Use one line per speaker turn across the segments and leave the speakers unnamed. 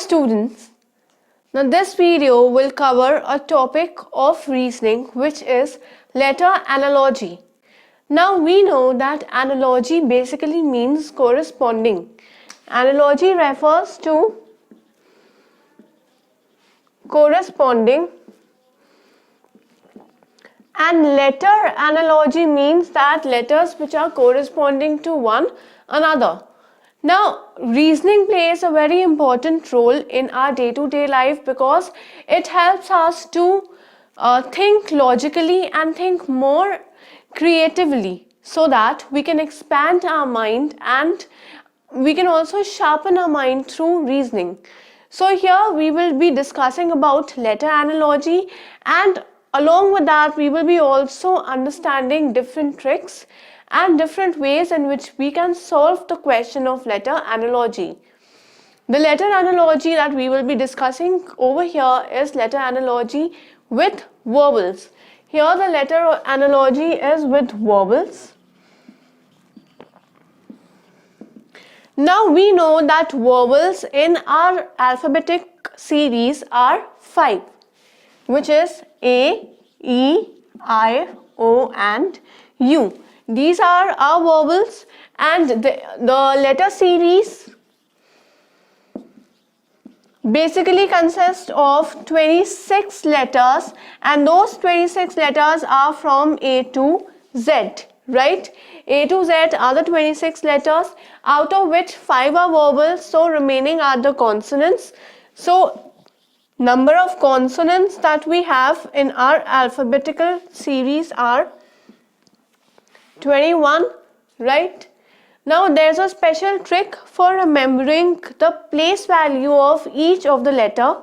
students, now this video will cover a topic of reasoning which is letter analogy. Now we know that analogy basically means corresponding. Analogy refers to corresponding, and letter analogy means that letters which are corresponding to one another. Now, reasoning plays a very important role in our day-to-day life because it helps us to think logically and think more creatively so that we can expand our mind and we can also sharpen our mind through reasoning. So here we will be discussing about letter analogy, and along with that we will be also understanding different tricks and different ways in which we can solve the question of letter analogy. The letter analogy that we will be discussing over here is letter analogy with vowels. Here the letter analogy is with vowels. Now we know that vowels in our alphabetic series are 5, which is A, E, I, O and U. These are our vowels, and the letter series basically consists of 26 letters, and those 26 letters are from A to Z, right? A to Z are the 26 letters, out of which 5 are vowels, so remaining are the consonants. So number of consonants that we have in our alphabetical series are 21, right? Now there's a special trick for remembering the place value of each of the letter.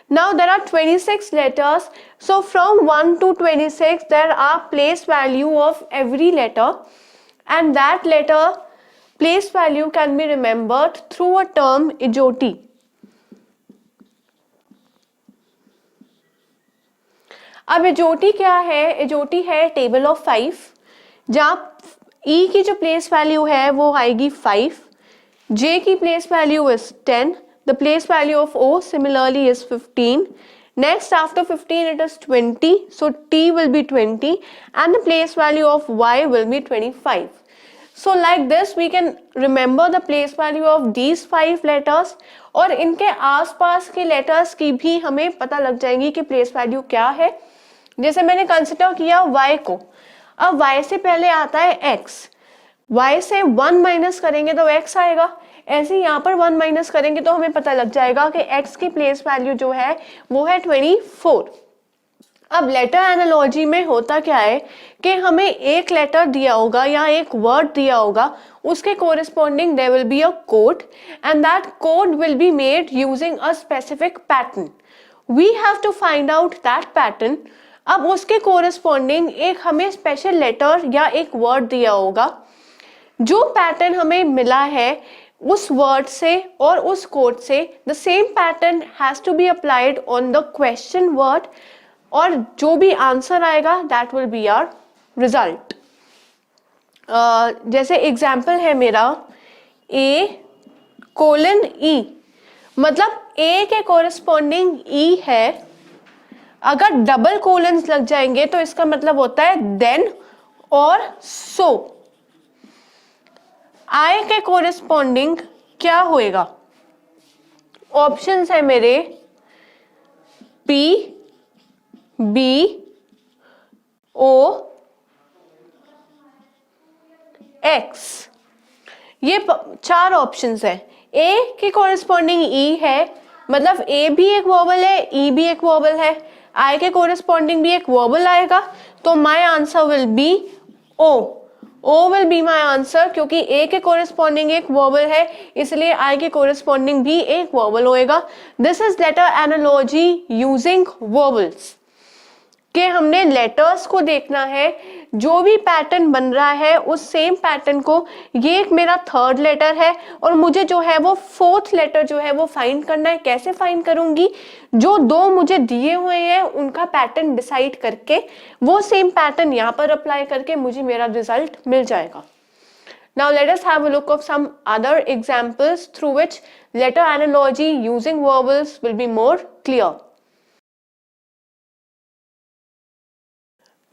Now there are 26 letters, so from 1 to 26 there are place value of every letter, and that letter place value can be remembered through a term ejoti. अब एजोटी क्या है? एजोटी है table of 5, जहाँ ई की जो place value है वो आएगी 5, जे की place value is 10, the place value of O similarly is 15, next after 15 it is 20, so t will be 20 and the place value of y will be 25. So like this we can remember the place value of these 5 letters, और इनके आसपास के letters की भी हमें पता लग जाएंगी कि प्लेस वैल्यू क्या है. जैसे मैंने कंसिडर किया y को, अब y से पहले आता है x, y से 1 माइनस करेंगे तो x आएगा, ऐसे ही यहाँ पर 1 माइनस करेंगे तो हमें पता लग जाएगा कि x की प्लेस वैल्यू जो है वो है 24. अब लेटर एनालॉजी में होता क्या है कि हमें एक लेटर दिया होगा या एक वर्ड दिया होगा, उसके corresponding there will be a code, and that code will be made using a specific pattern. We have to find out that pattern. अब उसके कोरिस्पॉन्डिंग एक हमें स्पेशल लेटर या एक वर्ड दिया होगा. जो पैटर्न हमें मिला है उस वर्ड से और उस कोड से, the same pattern has to be applied on the question word, और जो भी आंसर आएगा that will be our result. जैसे एग्जाम्पल है मेरा A कोलन E, मतलब A के कोरिस्पॉन्डिंग E है. अगर डबल कोलन्स लग जाएंगे तो इसका मतलब होता है देन और सो. I के कोरिस्पॉन्डिंग क्या होएगा? ऑप्शंस है मेरे P, B, O, X. ये 4 ऑप्शंस है. A के कोरिस्पॉन्डिंग E है, मतलब A भी एक वोवल है, E भी एक वोवल है, I के कोरिस्पॉन्डिंग भी एक वोवल आएगा, तो my answer will be O. O will be my answer, क्योंकि A के कोरिस्पॉन्डिंग एक वोवल है इसलिए I के कोरिस्पॉन्डिंग भी एक वोवल होएगा. This is letter analogy using vowels. कि हमने लेटर्स को देखना है, जो भी पैटर्न बन रहा है उस सेम पैटर्न को, ये एक मेरा थर्ड लेटर है और मुझे जो है वो फोर्थ लेटर जो है वो फाइंड करना है. कैसे फाइंड करूंगी? जो 2 मुझे दिए हुए हैं उनका पैटर्न डिसाइड करके वो सेम पैटर्न यहाँ पर अप्लाई करके मुझे मेरा रिजल्ट मिल जाएगा. Now let us have a look of some other examples through which letter analogy using vowels will be more clear.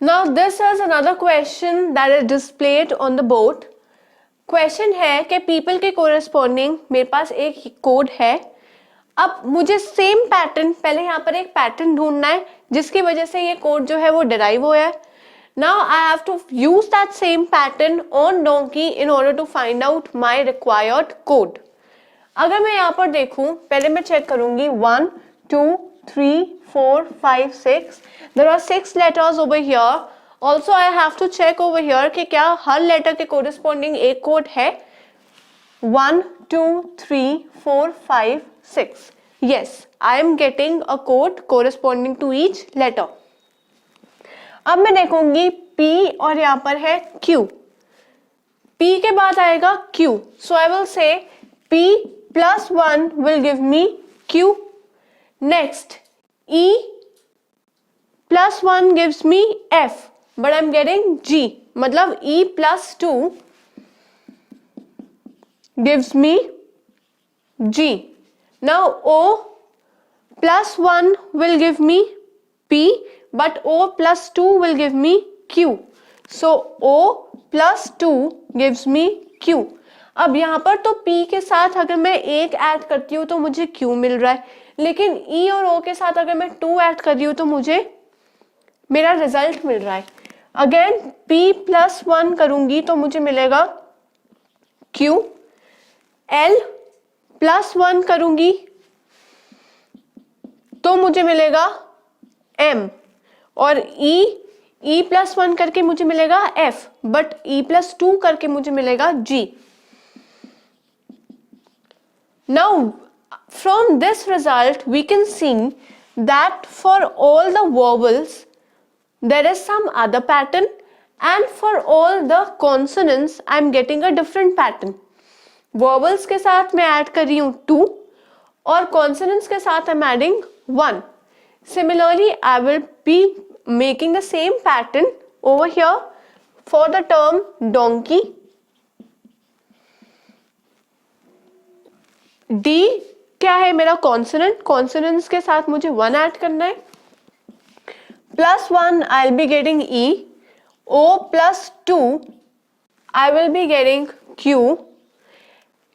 Now this is another question that is displayed on the board. Question है कि people के corresponding मेरे पास एक code है. अब मुझे same pattern, पहले यहाँ पर एक पैटर्न ढूंढना है जिसकी वजह से ये कोड जो है वो डिराइव हुआ है. Now I have to use that same pattern on donkey in order to find out my required code. अगर मैं यहाँ पर देखूं, पहले मैं चेक करूंगी 1, 2, 3, 4, 5, 6. There are 6 letters over here. Also I have to check over here कि क्या हर लेटर के corresponding एक कोड है. 1, 2, 3, 4, 5, 6. Yes, I am getting a code corresponding to each letter. अब मैं देखूंगी P और यहाँ पर है Q. P के बाद आएगा Q. So I will say P plus 1 will give me Q. Next, E plus 1 gives me F. But I'm getting G. मतलब E plus 2 gives me G. Now O plus 1 will give me P. But O plus 2 will give me Q. So O plus 2 gives me Q. अब यहाँ पर तो P के साथ अगर मैं एक ऐड करती हूँ तो मुझे Q मिल रहा है, लेकिन E और O के साथ अगर मैं 2 ऐड कर रही हूँ तो मुझे मेरा रिजल्ट मिल रहा है. अगेन P plus 1 करूंगी तो मुझे मिलेगा Q. L plus 1 करूंगी तो मुझे मिलेगा M. और E plus 1 करके मुझे मिलेगा F, बट E plus 2 करके मुझे मिलेगा G. Now from this result we can see that for all the vowels there is some other pattern, and for all the consonants I am getting a different pattern. Vowels के साथ मैं add कर रही हूँ 2 और consonants के साथ I am adding 1. Similarly, I will be making the same pattern over here for the term donkey. D क्या है मेरा consonant. Consonants के साथ मुझे 1 ऐड करना है. Plus 1 I'll be getting E. O plus 2 I will be getting Q.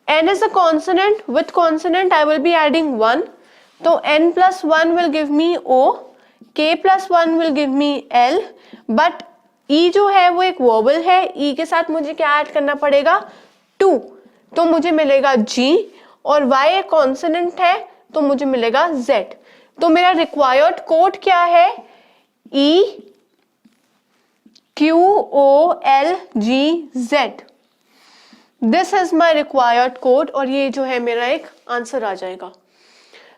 N is a consonant. With consonant I will be adding 1. तो N plus 1 will give me O, K plus 1 will give me L, but E जो है वो एक vowel है. E के साथ मुझे क्या ऐड करना पड़ेगा 2, तो मुझे मिलेगा G. और Y एक कॉन्सोनेंट है तो मुझे मिलेगा Z. तो मेरा रिक्वायर्ड कोड क्या है E Q O L G Z. This is my required code और ये जो है मेरा एक आंसर आ जाएगा.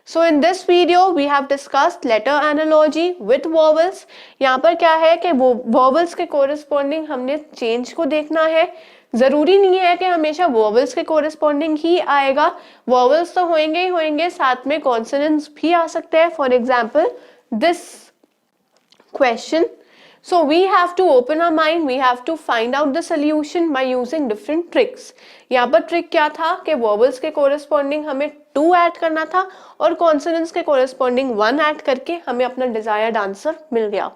So in this video we have discussed letter analogy with vowels. यहाँ पर क्या है कि वो vowels के corresponding हमने change को देखना है. जरूरी नहीं है कि हमेशा vowels के corresponding ही आएगा. vowels तो होंगे ही होंगे, साथ में consonants भी आ सकते हैं. For example, this question. So we have to open our mind, we have to find out the solution by using different tricks. यहाँ पर ट्रिक क्या था कि vowels के corresponding हमें 2 ऐड करना था और consonants के corresponding 1 ऐड करके हमें अपना desired answer मिल गया.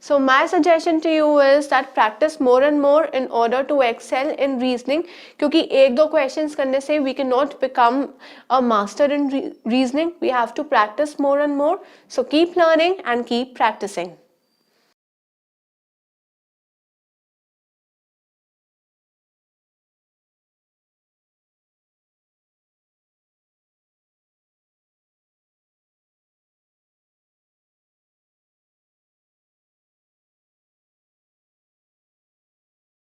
So my suggestion to you is that practice more and more in order to excel in reasoning. क्योंकि 1-2 questions करने से we cannot become a master in reasoning. We have to practice more and more. So keep learning and keep practicing.